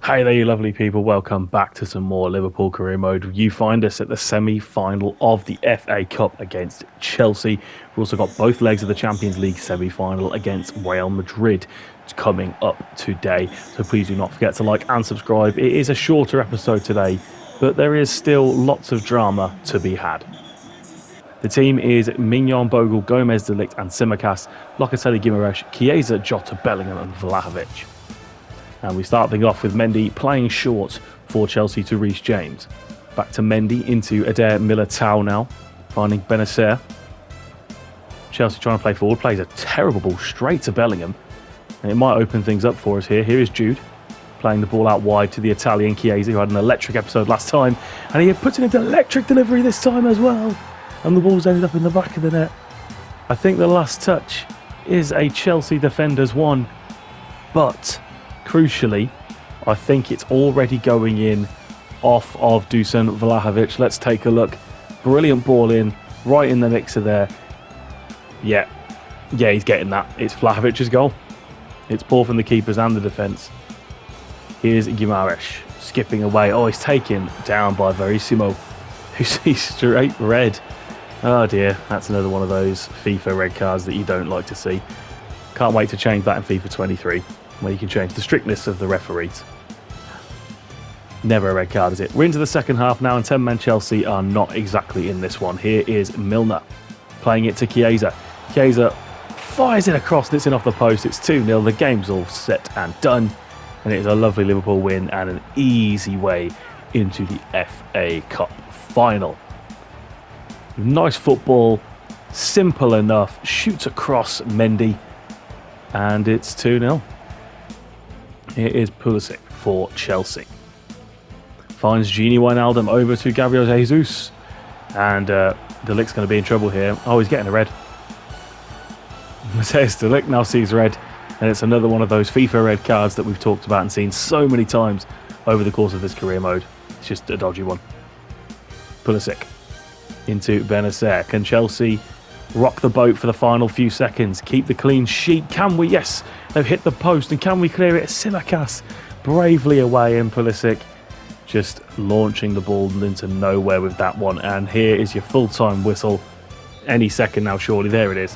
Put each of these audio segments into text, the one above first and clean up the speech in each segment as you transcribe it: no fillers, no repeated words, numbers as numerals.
Hey there, you lovely people. Welcome back to some more Liverpool Career Mode. You find us at the semi-final of the FA Cup against Chelsea. We've also got both legs of the Champions League semi-final against Real Madrid coming up today. So please do not forget to like and subscribe. It is a shorter episode today, but there is still lots of drama to be had. The team is Mignon, Bogle, Gomez, Dijk and Tsimikas, Locatelli, Guimaraes, Chiesa, Jota, Bellingham and Vlahovic. And we start things off with Mendy playing short for Chelsea to Reece James. Back to Mendy into Eder Militao now, finding Benacer. Chelsea trying to play forward, plays a terrible ball straight to Bellingham. And it might open things up for us here. Here is Jude playing the ball out wide to the Italian Chiesa, who had an electric episode last time. And he puts it into electric delivery this time as well. And the ball's ended up in the back of the net. I think the last touch is a Chelsea defender's one. But crucially, I think it's already going in off of Dusan Vlahovic. Let's take a look. Brilliant ball in, right in the mixer there. Yeah, he's getting that. It's Vlahovic's goal. It's poor from the keepers and the defence. Here's Guimaraes skipping away. Oh, he's taken down by Verissimo, who sees straight red. Oh dear, that's another one of those FIFA red cards that you don't like to see. Can't wait to change that in FIFA 23. Where you can change the strictness of the referees. Never a red card, is it? We're into the second half now, and 10-men Chelsea are not exactly in this one. Here is Milner playing it to Chiesa. Chiesa fires it across, and it's in off the post. It's 2-0. The game's all set and done, and it is a lovely Liverpool win and an easy way into the FA Cup final. Nice football, simple enough. Shoots across Mendy, and it's 2-0. Here is Pulisic for Chelsea. Finds Gini Wijnaldum over to Gabriel Jesus. And Delict's going to be in trouble here. Oh, he's getting a red. Matthijs de Ligt now sees red. And it's another one of those FIFA red cards that we've talked about and seen so many times over the course of this career mode. It's just a dodgy one. Pulisic into Benacer. Can Chelsea rock the boat for the final few seconds? Keep the clean sheet. Can we? Yes. They've hit the post. And can we clear it? Tsimikas bravely away, and Pulisic just launching the ball into nowhere with that one. And here is your full-time whistle. Any second now, surely. There it is.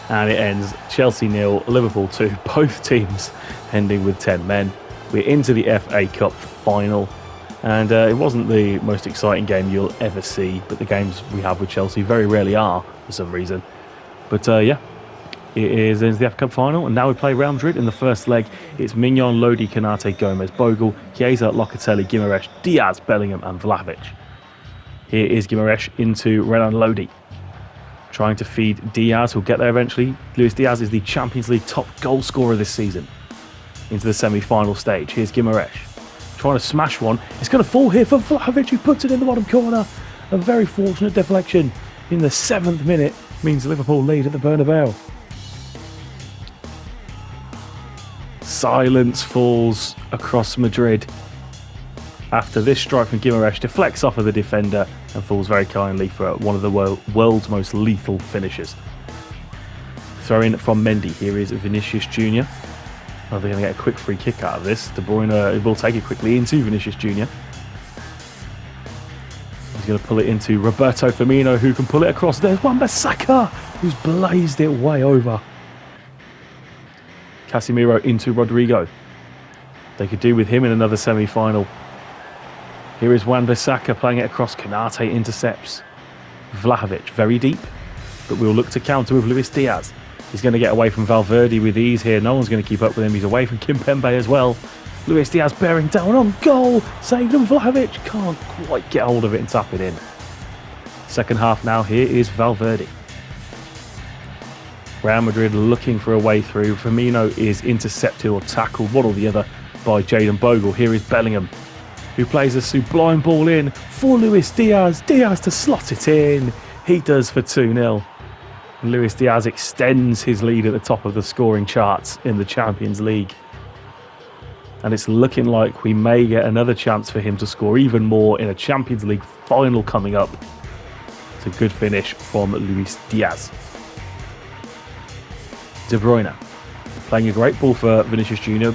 And it ends Chelsea 0, Liverpool 2. Both teams ending with 10 men. We're into the FA Cup final. And it wasn't the most exciting game you'll ever see, but the games we have with Chelsea very rarely are for some reason. But yeah, it is into the FA Cup final, and now we play Real Madrid in the first leg. It's Mignon, Lodi, Konate, Gomez, Bogle, Chiesa, Locatelli, Guimaraes, Diaz, Bellingham and Vlahovic. Here is Guimaraes into Renan Lodi, trying to feed Diaz, who'll get there eventually. Luis Diaz is the Champions League top goal scorer this season. Into the semi-final stage. Here's Guimaraes trying to smash one. It's going to fall here for Vlahovic, who puts it in the bottom corner. A very fortunate deflection in the 7th minute means Liverpool lead at the Bernabeu. Silence falls across Madrid after this strike from Guimaraes deflects off of the defender and falls very kindly for one of the world's most lethal finishes. Throw in from Mendy. Here is Vinicius Jr. Oh, they're going to get a quick free kick out of this. De Bruyne will take it quickly into Vinicius Jr. He's going to pull it into Roberto Firmino, who can pull it across. There's Wan-Bissaka, who's blazed it way over. Casemiro into Rodrigo. They could do with him in another semi-final. Here is Wan-Bissaka playing it across. Konate intercepts. Vlahovic very deep, but we'll look to counter with Luis Diaz. He's going to get away from Valverde with ease here. No one's going to keep up with him. He's away from Kimpembe as well. Luis Diaz bearing down on goal. Saved him. Vlahovic can't quite get hold of it and tap it in. Second half now. Here is Valverde. Real Madrid looking for a way through. Firmino is intercepted or tackled, one or the other, by Jadon Bogle. Here is Bellingham, who plays a sublime ball in for Luis Diaz. Diaz to slot it in. He does for 2-0. Luis Diaz extends his lead at the top of the scoring charts in the Champions League. And it's looking like we may get another chance for him to score even more in a Champions League final coming up. It's a good finish from Luis Diaz. De Bruyne playing a great ball for Vinicius Jr.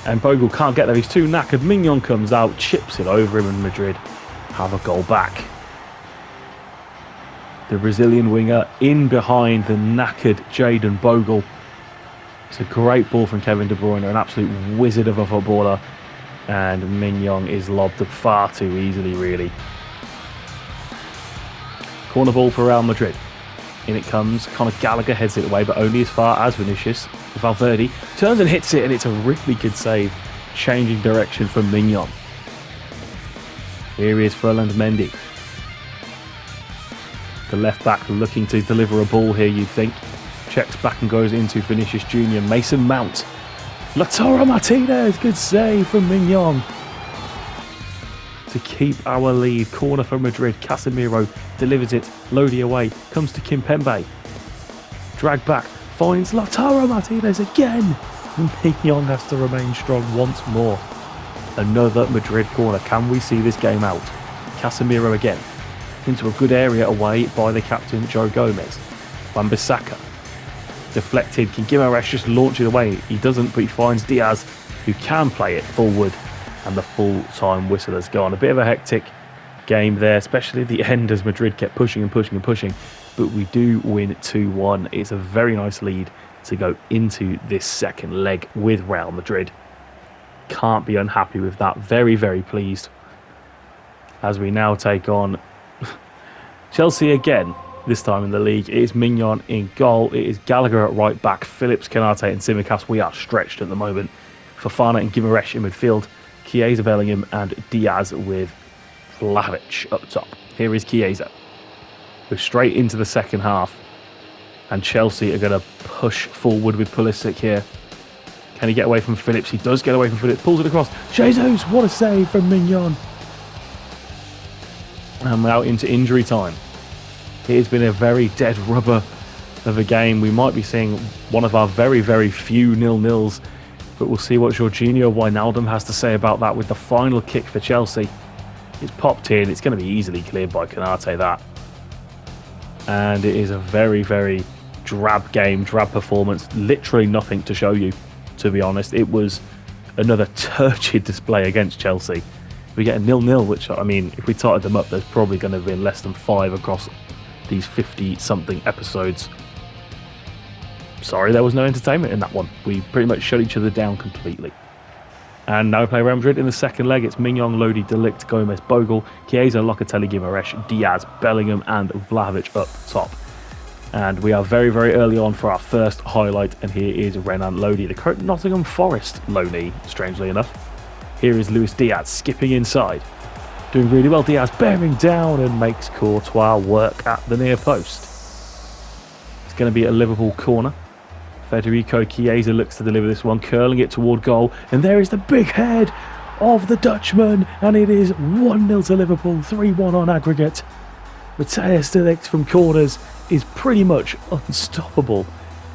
And Bogle can't get there. He's too knackered. Mignon comes out, chips it over him, and Madrid have a goal back. The Brazilian winger in behind the knackered Jadon Bogle. It's a great ball from Kevin De Bruyne, an absolute wizard of a footballer. And Mignon is lobbed up far too easily, really. Corner ball for Real Madrid. In it comes. Conor Gallagher heads it away, but only as far as Vinicius. Valverde turns and hits it, and it's a really good save. Changing direction from Mignon. Here is Ferland Mendy. The left back looking to deliver a ball here, you'd think. Checks back and goes into Vinicius Jr. Mason Mount. Lautaro Martinez, good save from Mignon. To keep our lead. Corner for Madrid. Casemiro delivers it. Lodi away. Comes to Kimpembe. Drag back. Finds Lautaro Martinez again. And Mignon has to remain strong once more. Another Madrid corner. Can we see this game out? Casemiro again. Into a good area away by the captain, Joe Gomez. Wan-Bissaka. Deflected. Can Guimaraes just launch it away? He doesn't, but he finds Diaz, who can play it forward. And the full-time whistle has gone. A bit of a hectic game there, especially at the end as Madrid kept pushing and pushing and pushing. But we do win 2-1. It's a very nice lead to go into this second leg with Real Madrid. Can't be unhappy with that. Very, very pleased. As we now take on Chelsea again, this time in the league. It is Mignon in goal. It is Gallagher at right back. Phillips, Canate and Tsimikas. We are stretched at the moment. Fofana and Guimaraes in midfield. Chiesa, Bellingham and Diaz with Vlahovic up top. Here is Chiesa. We're straight into the second half. And Chelsea are going to push forward with Pulisic here. Can he get away from Phillips? He does get away from Phillips. Pulls it across. Jesus, what a save from Mignon. And we're out into injury time. It has been a very dead rubber of a game. We might be seeing one of our very, very few 0-0s. But we'll see what Jorginho Wijnaldum has to say about that with the final kick for Chelsea. It's popped in. It's going to be easily cleared by Canate, that. And it is a very, very drab game, drab performance. Literally nothing to show you, to be honest. It was another turgid display against Chelsea. We get a 0-0, which, I mean, if we totted them up, there's probably going to have been less than 5 across these 50-something episodes. Sorry, there was no entertainment in that one. We pretty much shut each other down completely. And now we play Real Madrid in the second leg. It's Mignon, Lodi, De Ligt, Gomez, Bogle, Chiesa, Locatelli, Guimaraes, Diaz, Bellingham and Vlahovic up top. And we are very, very early on for our first highlight. And here is Renan Lodi, the current Nottingham Forest loanee, strangely enough. Here is Luis Diaz skipping inside. Doing really well. Diaz bearing down and makes Courtois work at the near post. It's going to be a Liverpool corner. Federico Chiesa looks to deliver this one, curling it toward goal. And there is the big head of the Dutchman. And it is 1-0 to Liverpool, 3-1 on aggregate. Matthijs de Ligt from corners is pretty much unstoppable.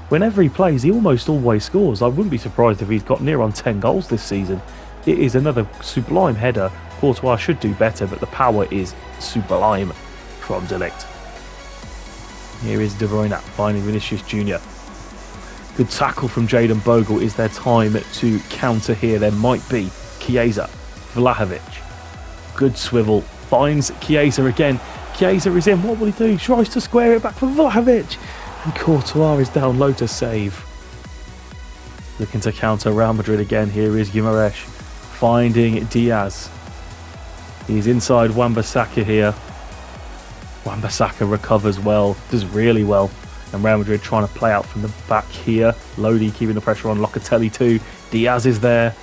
Whenever he plays, he almost always scores. I wouldn't be surprised if he's got near on 10 goals this season. It is another sublime header. Courtois should do better, but the power is sublime from De Ligt. Here is De Bruyne finding Vinicius Jr. Good tackle from Jadon Bogle. Is there time to counter here? There might be. Chiesa, Vlahovic. Good swivel. Finds Chiesa again. Chiesa is in. What will he do? He tries to square it back for Vlahovic. And Courtois is down low to save. Looking to counter Real Madrid again. Here is Guimaraes finding Diaz. He's inside Wan-Bissaka here. Wan-Bissaka recovers well, does really well. And Real Madrid trying to play out from the back here. Lodi keeping the pressure on. Locatelli too. Diaz is there.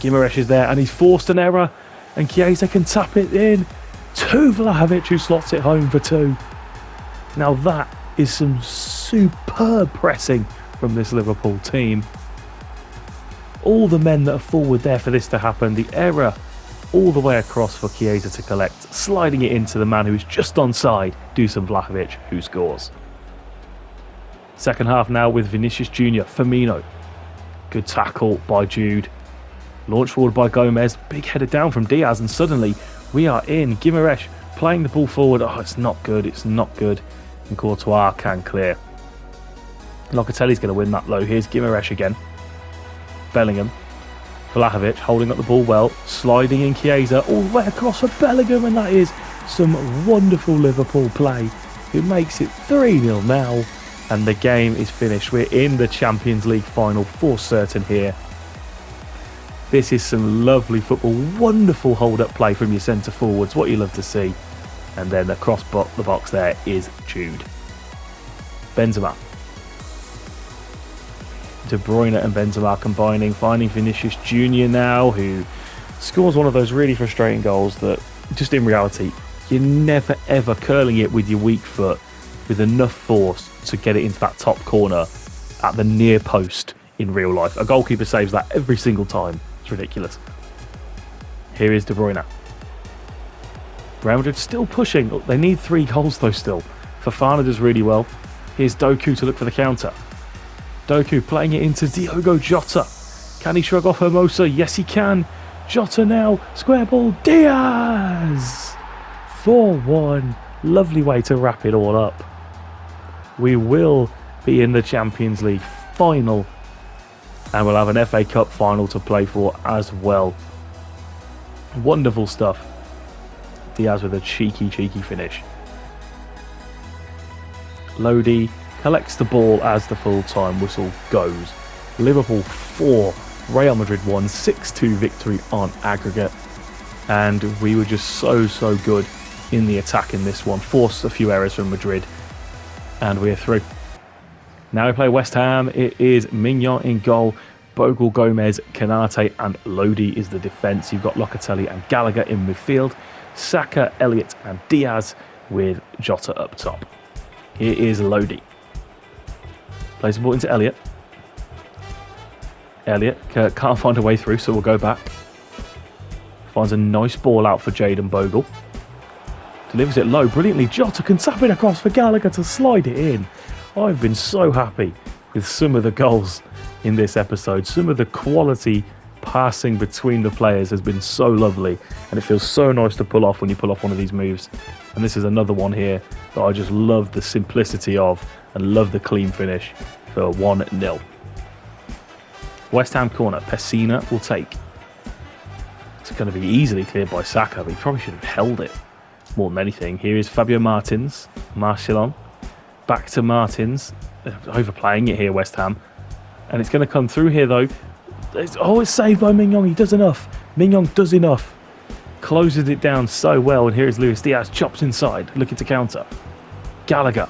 Guimaraes is there. And he's forced an error. And Chiesa can tap it in to Vlahovic, who slots it home for 2. Now that is some superb pressing from this Liverpool team. All the men that are forward there for this to happen. The error all the way across for Chiesa to collect. Sliding it into the man who is just onside. Dusan Vlahovic, who scores. Second half now with Vinicius Jr. Firmino. Good tackle by Jude. Launched forward by Gomez. Big header down from Diaz. And suddenly we are in. Guimaraes playing the ball forward. Oh, it's not good. It's not good. And Courtois can clear. Locatelli's going to win that low. Here's Guimaraes again. Bellingham. Vlahovic holding up the ball well, sliding in Chiesa all the way across for Bellingham, and that is some wonderful Liverpool play. It makes it 3-0 now, and the game is finished. We're in the Champions League final for certain here. This is some lovely football, wonderful hold-up play from your centre forwards, what you love to see. And then across the box there is Jude. Benzema. De Bruyne and Benzema combining, finding Vinicius Jr. now, who scores one of those really frustrating goals that, just in reality, you're never ever curling it with your weak foot with enough force to get it into that top corner at the near post in real life. A goalkeeper saves that every single time. It's ridiculous. Here is De Bruyne. Real Madrid still pushing. Look, they need 3 goals though still. Fofana does really well. Here's Doku to look for the counter. Doku playing it into Diogo Jota. Can he shrug off Hermosa? Yes, he can. Jota now. Square ball. Diaz! 4-1. Lovely way to wrap it all up. We will be in the Champions League final. And we'll have an FA Cup final to play for as well. Wonderful stuff. Diaz with a cheeky finish. Lodi collects the ball as the full-time whistle goes. Liverpool 4, Real Madrid 1, 6-2 victory on aggregate. And we were just so good in the attack in this one. Forced a few errors from Madrid. And we're through. Now we play West Ham. It is Mignon in goal. Bogle, Gomez, Canate and Lodi is the defence. You've got Locatelli and Gallagher in midfield. Saka, Elliott and Diaz with Jota up top. Here is Lodi. Plays the ball into Elliott. Elliott can't find a way through, so we'll go back. Finds a nice ball out for Jadon Bogle. Delivers it low brilliantly. Jota can tap it across for Gallagher to slide it in. I've been so happy with some of the goals in this episode. Some of the quality passing between the players has been so lovely, and it feels so nice to pull off when you pull off one of these moves. And this is another one here that I just love the simplicity of and love the clean finish for 1-0. West Ham corner, Pessina will take. It's going to be easily cleared by Saka, but he probably should have held it more than anything. Here is Fabio Martins, Marcelon, back to Martins, overplaying it here, West Ham. And it's going to come through here though. It's saved by Mignon. He does enough. Mignon does enough. Closes it down so well. And here is Luis Diaz. Chops inside. Looking to counter. Gallagher.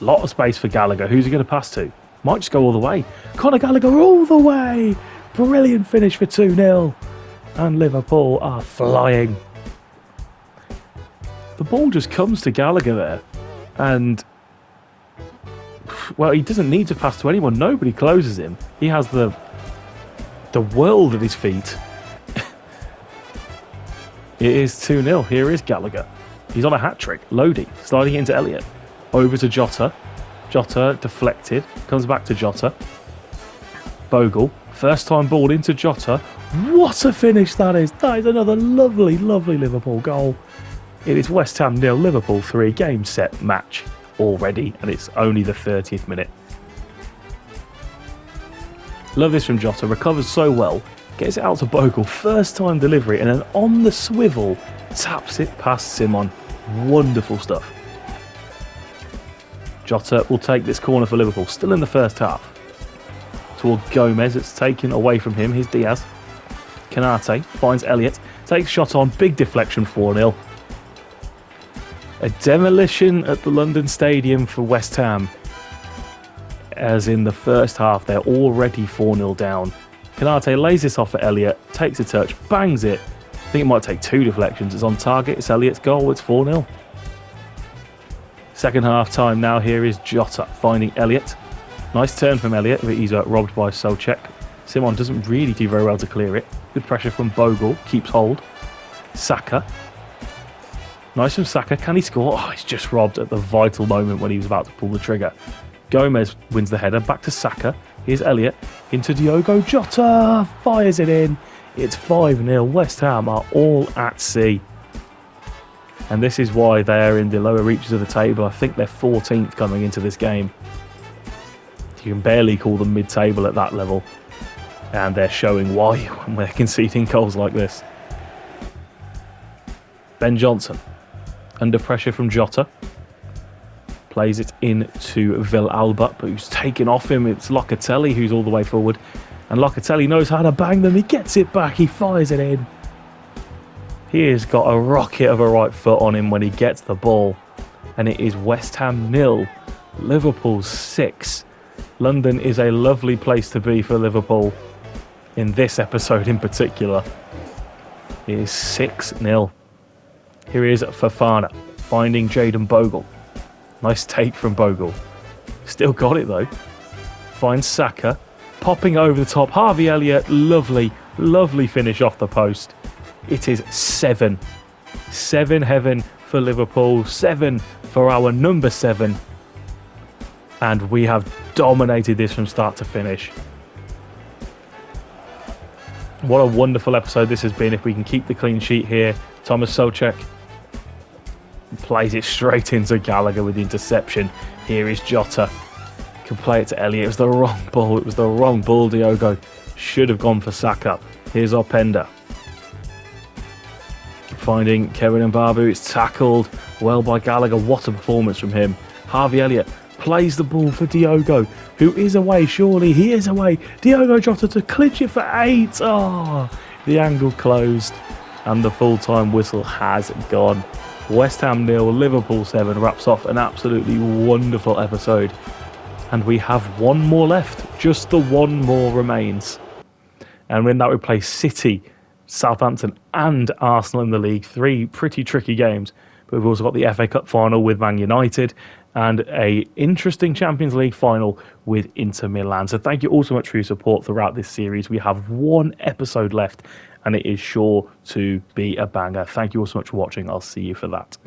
Lot of space for Gallagher. Who's he going to pass to? Might just go all the way. Conor Gallagher all the way. Brilliant finish for 2-0. And Liverpool are flying. The ball just comes to Gallagher there. And well, he doesn't need to pass to anyone. Nobody closes him. He has the world at his feet. It is 2-0. Here is Gallagher. He's on a hat-trick. Lodi sliding into Elliott. Over to Jota. Jota deflected. Comes back to Jota. Bogle. First time ball into Jota. What a finish that is. That is another lovely Liverpool goal. It is West Ham 0, Liverpool 3. Game, set, match already. And it's only the 30th minute. Love this from Jota. Recovers so well. Gets it out to Bogle. First time delivery. And then on the swivel, taps it past Simon. Wonderful stuff. Jota will take this corner for Liverpool. Still in the first half. Toward Gomez. It's taken away from him. Here's Diaz. Canate finds Elliott. Takes shot on. Big deflection, 4-0. A demolition at the London Stadium for West Ham. As in the first half, they're already 4-0 down. Canate lays this off at Elliott, takes a touch, bangs it. I think it might take 2 deflections. It's on target. It's Elliott's goal. It's 4-0. Second half time now. Here is Jota finding Elliott. Nice turn from Elliott, but he's robbed by Solcek. Simon doesn't really do very well to clear it. Good pressure from Bogle. Keeps hold. Saka. Nice from Saka. Can he score? Oh, he's just robbed at the vital moment when he was about to pull the trigger. Gomez wins the header. Back to Saka. Here's Elliott. Into Diogo Jota. Fires it in. It's 5-0. West Ham are all at sea. And this is why they're in the lower reaches of the table. I think they're 14th coming into this game. You can barely call them mid-table at that level. And they're showing why when they're conceding goals like this. Ben Johnson, under pressure from Jota. Plays it into Villalba, but who's taken off him. It's Locatelli who's all the way forward. And Locatelli knows how to bang them. He gets it back. He fires it in. He has got a rocket of a right foot on him when he gets the ball. And it is West Ham 0, Liverpool 6. London is a lovely place to be for Liverpool in this episode in particular. It is 6-0. Here is Fofana finding Jayden Bogle. Nice take from Bogle. Still got it though. Finds Saka. Popping over the top. Harvey Elliott. Lovely, lovely finish off the post. It is 7. 7 heaven for Liverpool. 7 for our number 7. And we have dominated this from start to finish. What a wonderful episode this has been. If we can keep the clean sheet here. Thomas Souček plays it straight into Gallagher with the interception. Here is Jota. Can play it to Elliott. It was the wrong ball. It was the wrong ball. Diogo should have gone for Saka. Here's Openda. Finding Kevin Mbabu. It's tackled well by Gallagher. What a performance from him. Harvey Elliott plays the ball for Diogo, who is away. Surely he is away. Diogo Jota to clinch it for 8. Oh, the angle closed and the full-time whistle has gone. West Ham 0, Liverpool 7 wraps off an absolutely wonderful episode. And we have one more left. Just the one more remains. And in that we play City, Southampton and Arsenal in the league. 3 pretty tricky games. But we've also got the FA Cup final with Man United and a interesting Champions League final with Inter Milan. So thank you all so much for your support throughout this series. We have one episode left and it is sure to be a banger. Thank you all so much for watching. I'll see you for that.